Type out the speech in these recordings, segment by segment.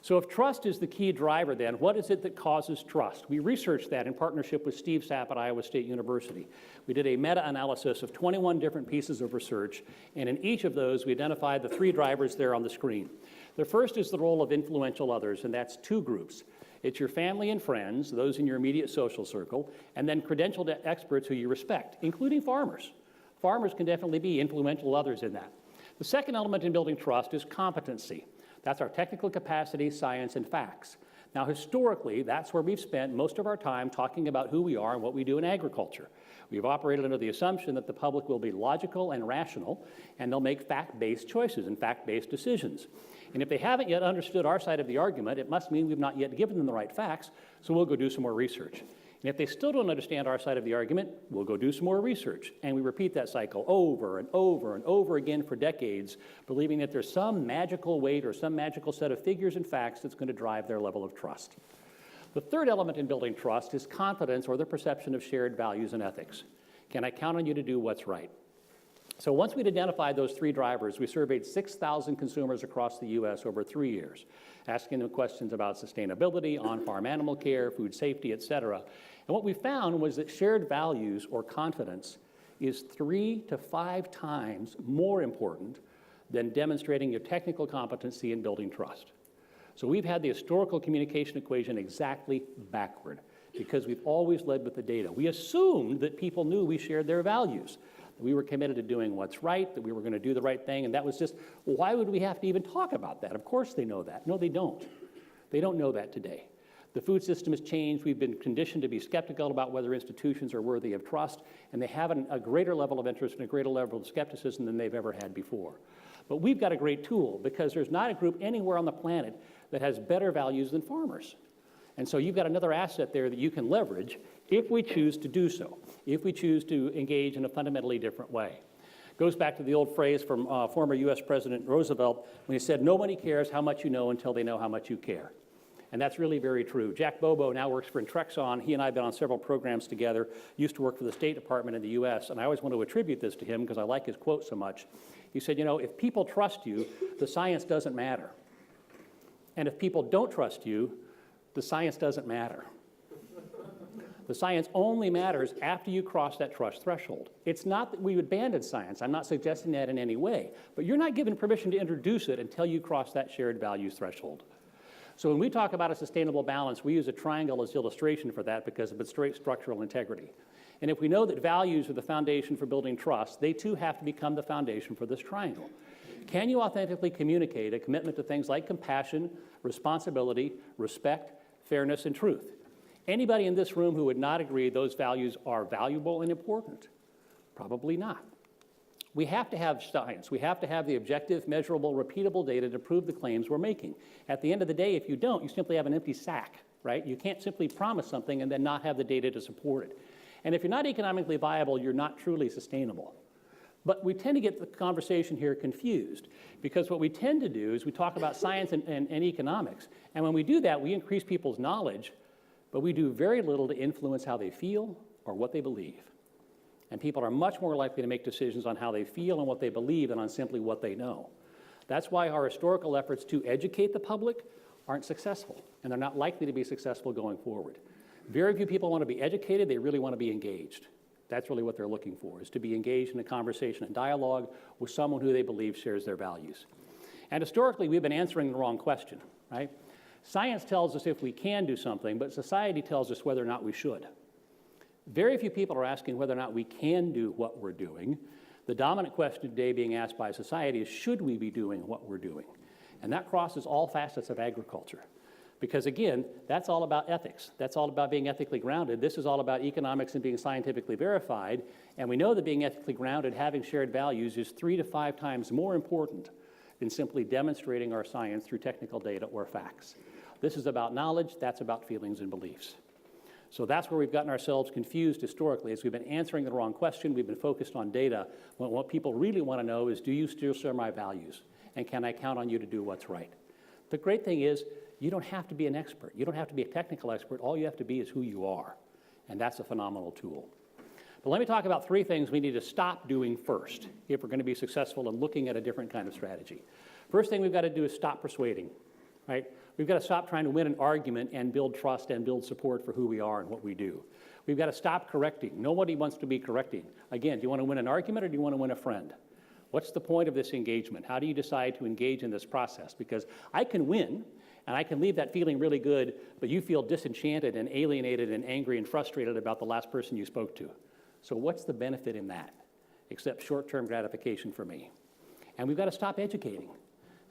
So if trust is the key driver, then what is it that causes trust? We researched that in partnership with Steve Sapp at Iowa State University. We did a meta-analysis of 21 different pieces of research, and in each of those we identified the three drivers there on the screen. The first is the role of influential others, and that's two groups. It's your family and friends, those in your immediate social circle, and then credentialed experts who you respect, including farmers. Farmers can definitely be influential others in that. The second element in building trust is competency. That's our technical capacity, science, and facts. Now, historically, that's where we've spent most of our time talking about who we are and what we do in agriculture. We've operated under the assumption that the public will be logical and rational, and they'll make fact-based choices and fact-based decisions. And if they haven't yet understood our side of the argument, it must mean we've not yet given them the right facts, so we'll go do some more research. And if they still don't understand our side of the argument, we'll go do some more research. And we repeat that cycle over and over and over again for decades, believing that there's some magical weight or some magical set of figures and facts that's going to drive their level of trust. The third element in building trust is confidence, or the perception of shared values and ethics. Can I count on you to do what's right? So once we'd identified those three drivers, we surveyed 6,000 consumers across the U.S. over 3 years, asking them questions about sustainability, on-farm animal care, food safety, et cetera. And what we found was that shared values, or confidence, is 3 to 5 times more important than demonstrating your technical competency in building trust. So we've had the historical communication equation exactly backward, because we've always led with the data. We assumed that people knew we shared their values, that we were committed to doing what's right, that we were going to do the right thing, and that was just, well, why would we have to even talk about that? Of course they know that. No, they don't. They don't know that today. The food system has changed. We've been conditioned to be skeptical about whether institutions are worthy of trust, and they have a greater level of interest and a greater level of skepticism than they've ever had before. But we've got a great tool, because there's not a group anywhere on the planet that has better values than farmers. And so you've got another asset there that you can leverage if we choose to do so, if we choose to engage in a fundamentally different way. Goes back to the old phrase from former US President Roosevelt when he said, "Nobody cares how much you know until they know how much you care." And that's really very true. Jack Bobo now works for Intrexon. He and I have been on several programs together, used to work for the State Department in the US, and I always want to attribute this to him because I like his quote so much. He said, you know, if people trust you, the science doesn't matter. And if people don't trust you, the science doesn't matter. The science only matters after you cross that trust threshold. It's not that we abandon science. I'm not suggesting that in any way. But you're not given permission to introduce it until you cross that shared values threshold. So when we talk about a sustainable balance, we use a triangle as illustration for that because of its straight structural integrity. And if we know that values are the foundation for building trust, they too have to become the foundation for this triangle. Can you authentically communicate a commitment to things like compassion, responsibility, respect, fairness, and truth? Anybody in this room who would not agree those values are valuable and important? Probably not. We have to have science. We have to have the objective, measurable, repeatable data to prove the claims we're making. At the end of the day, if you don't, you simply have an empty sack, right? You can't simply promise something and then not have the data to support it. And if you're not economically viable, you're not truly sustainable. But we tend to get the conversation here confused, because what we tend to do is we talk about science and economics. And when we do that, we increase people's knowledge, but we do very little to influence how they feel or what they believe. And people are much more likely to make decisions on how they feel and what they believe than on simply what they know. That's why our historical efforts to educate the public aren't successful, and they're not likely to be successful going forward. Very few people want to be educated. They really want to be engaged. That's really what they're looking for, is to be engaged in a conversation and dialogue with someone who they believe shares their values. And historically, we've been answering the wrong question, right? Science tells us if we can do something, but society tells us whether or not we should. Very few people are asking whether or not we can do what we're doing. The dominant question today being asked by society is, should we be doing what we're doing? And that crosses all facets of agriculture. Because again, that's all about ethics. That's all about being ethically grounded. This is all about economics and being scientifically verified. And we know that being ethically grounded, having shared values, is 3 to 5 times more important than simply demonstrating our science through technical data or facts. This is about knowledge. That's about feelings and beliefs. So that's where we've gotten ourselves confused historically, is we've been answering the wrong question. We've been focused on data. What people really want to know is, do you still share my values? And can I count on you to do what's right? The great thing is, you don't have to be an expert. You don't have to be a technical expert. All you have to be is who you are. And that's a phenomenal tool. But let me talk about 3 things we need to stop doing first if we're going to be successful in looking at a different kind of strategy. First thing we've got to do is stop persuading, right? We've got to stop trying to win an argument and build trust and build support for who we are and what we do. We've got to stop correcting. Nobody wants to be correcting. Again, do you want to win an argument or do you want to win a friend? What's the point of this engagement? How do you decide to engage in this process? Because I can win, and I can leave that feeling really good, but you feel disenchanted and alienated and angry and frustrated about the last person you spoke to. So what's the benefit in that, except short-term gratification for me? And we've got to stop educating.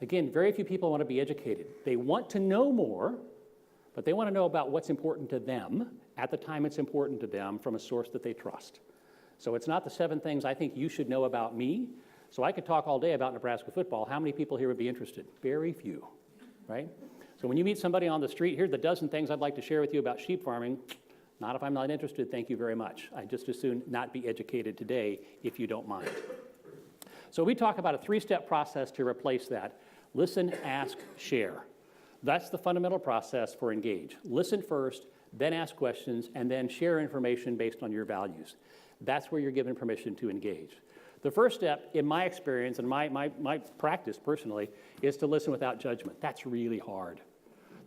Again, very few people want to be educated. They want to know more, but they want to know about what's important to them at the time it's important to them from a source that they trust. So it's not the 7 things I think you should know about me. So I could talk all day about Nebraska football. How many people here would be interested? Very few, right? So when you meet somebody on the street, here's the dozen things I'd like to share with you about sheep farming. Not if I'm not interested, thank you very much. I'd just as soon not be educated today if you don't mind. So we talk about a 3-step process to replace that. Listen, ask, share. That's the fundamental process for engage. Listen first, then ask questions, and then share information based on your values. That's where you're given permission to engage. The first step, in my experience and my practice personally, is to listen without judgment. That's really hard.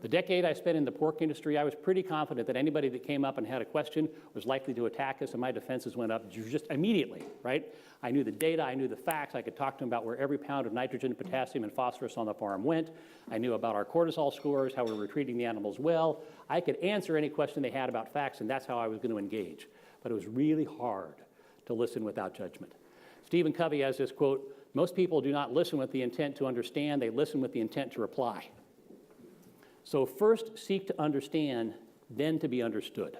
The decade I spent in the pork industry, I was pretty confident that anybody that came up and had a question was likely to attack us, and my defenses went up just immediately, right? I knew the data, I knew the facts, I could talk to them about where every pound of nitrogen, potassium, and phosphorus on the farm went. I knew about our cortisol scores, how we were treating the animals well. I could answer any question they had about facts, and that's how I was going to engage. But it was really hard to listen without judgment. Stephen Covey has this quote, "Most people do not listen with the intent to understand, they listen with the intent to reply." So first seek to understand, then to be understood.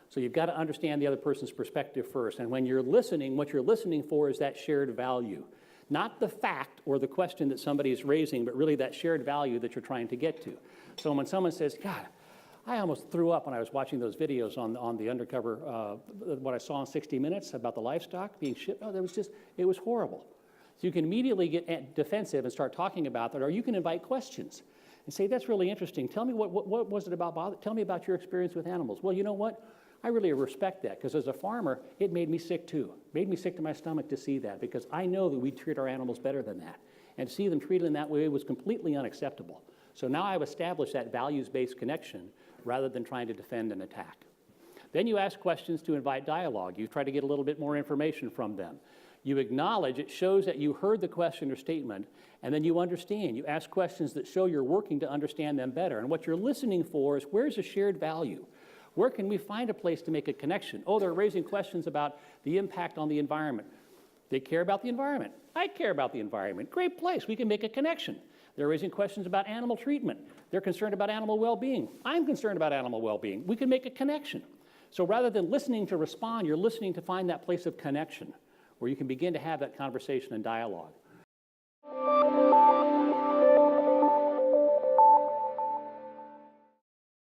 So you've got to understand the other person's perspective first. And when you're listening, what you're listening for is that shared value. Not the fact or the question that somebody is raising, but really that shared value that you're trying to get to. So when someone says, God, I almost threw up when I was watching those videos on the undercover, what I saw on 60 Minutes about the livestock being shipped. Oh, it was horrible. So you can immediately get defensive and start talking about that, or you can invite questions and say, that's really interesting. Tell me what was it about? Tell me about your experience with animals. Well, you know what? I really respect that, because as a farmer, it made me sick too. It made me sick to my stomach to see that, because I know that we treat our animals better than that. And to see them treated in that way was completely unacceptable. So now I've established that values-based connection rather than trying to defend and attack. Then you ask questions to invite dialogue. You try to get a little bit more information from them. You acknowledge, it shows that you heard the question or statement, and then you understand. You ask questions that show you're working to understand them better. And what you're listening for is, where's a shared value? Where can we find a place to make a connection? Oh, they're raising questions about the impact on the environment. They care about the environment. I care about the environment. Great place. We can make a connection. They're raising questions about animal treatment. They're concerned about animal well-being. I'm concerned about animal well-being. We can make a connection. So rather than listening to respond, you're listening to find that place of connection where you can begin to have that conversation and dialogue.